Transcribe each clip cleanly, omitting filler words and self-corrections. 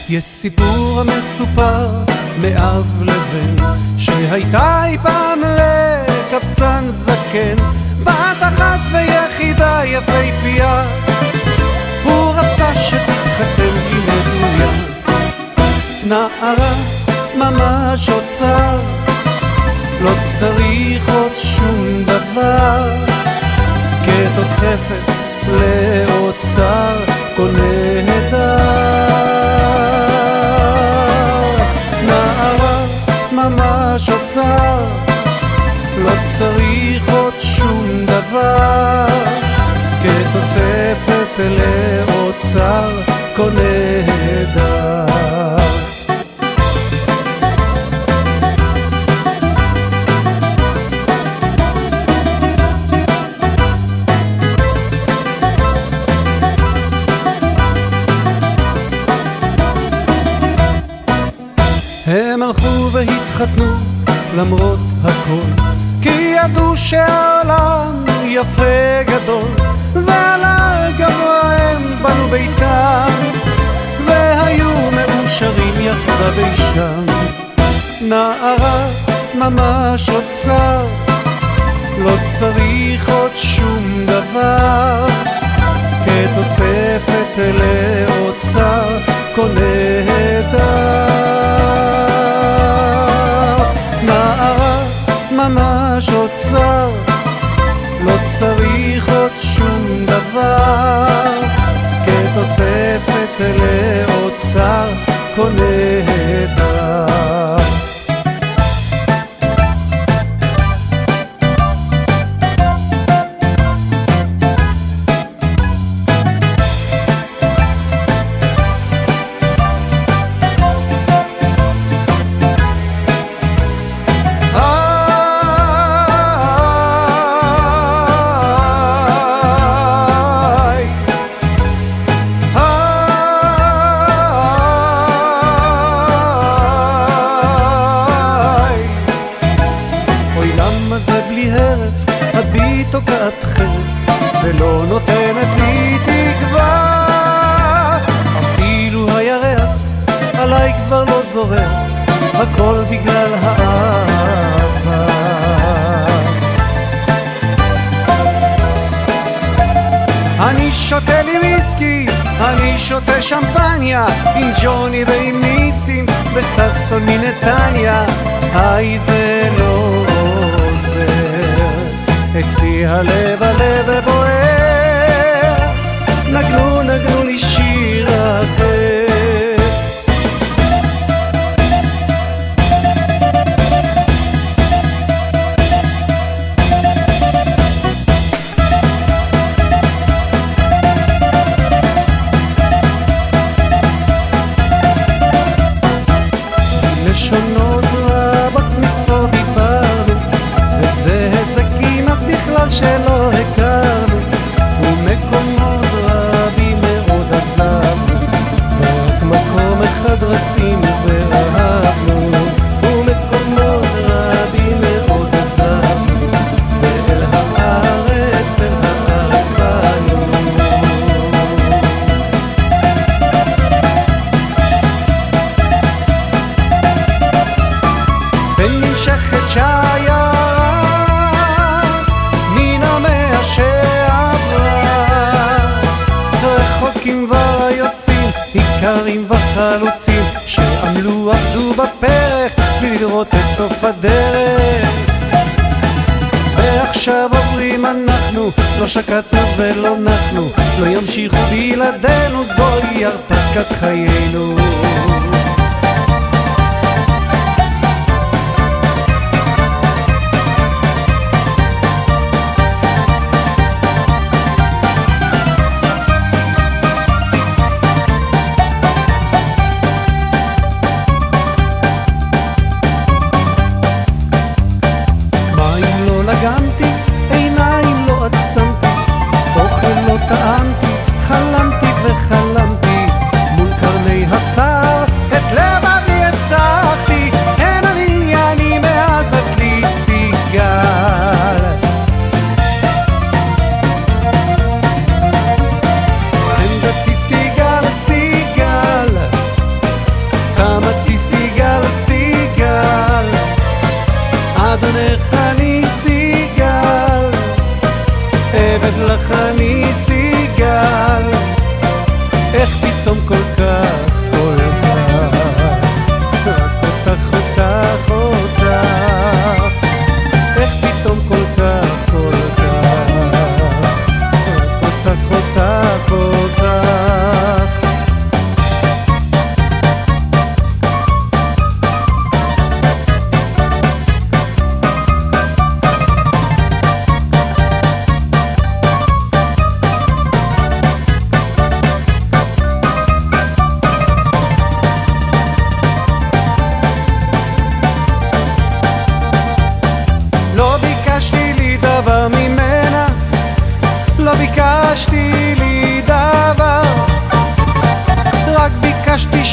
יש סיפור המסופר מאב לבן, שהייתה אי פעם לקבצן זקן, בת אחת ויחידה יפהפייה, הוא רצה שתתחתן עם עדויה. נערה ממש אוצר, לא צריך עוד שום דבר, כתוספת לאוצר קונה הדר. נערה ממש אוצר, לא צריך עוד שום דבר, כתוספת לאוצר קונה הדר. הם הלכו והתחתנו למרות הכל, כי ידעו שהעולם יפה גדול, ועל הר גבוה הם בנו ביתם, והיו מאושרים יחדה בישם. נערה ממש אוצר, לא צריך עוד שום דבר, כתוספת לאוצר קונה הדר. נערה ממש אוצר, לא צריך עוד שום דבר, כתוספת לאוצר קונה הדר. בי תוקעת חרב ולא נותנת לי תקווה, אפילו הירח עליי כבר לא זורק, הכל בגלל האהבה. אני שותה לי ויסקי, אני שותה שמפניה, עם ג'וני ועם ניסים וססון מנתניה. היי זה לא עוזר, אצלי הלב בוער, נגנו לי שיר אחר. לשונות רבות מספור דיברנו, וזה כמעט בכלל שלא הכרנו, ומקומות רבים מאוד עזבנו, ורק מקום אחד רצינו ואהבנו, ומקומות רבים מאוד עזבנו, ואל הארץ, אל הארץ באנו. ונמשכת שיירה מן המאה שעברה, רחוקים והיוצאים, עיקרים וחלוצים, שעמלו עבדו בפרק לראות את סוף הדרך. ועכשיו עוברים אנחנו, לא שקטנו ולא נחנו, לא ימשיכו בלעדינו, זוהי הרפתקת חיינו. לגנתי, עיניים לא עצמתי, אוכל לא טעמתי, חלמתי וחלמתי, מול קרני הסל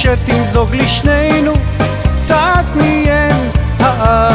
שתמזוג לשנינו קצת מיין הארץ.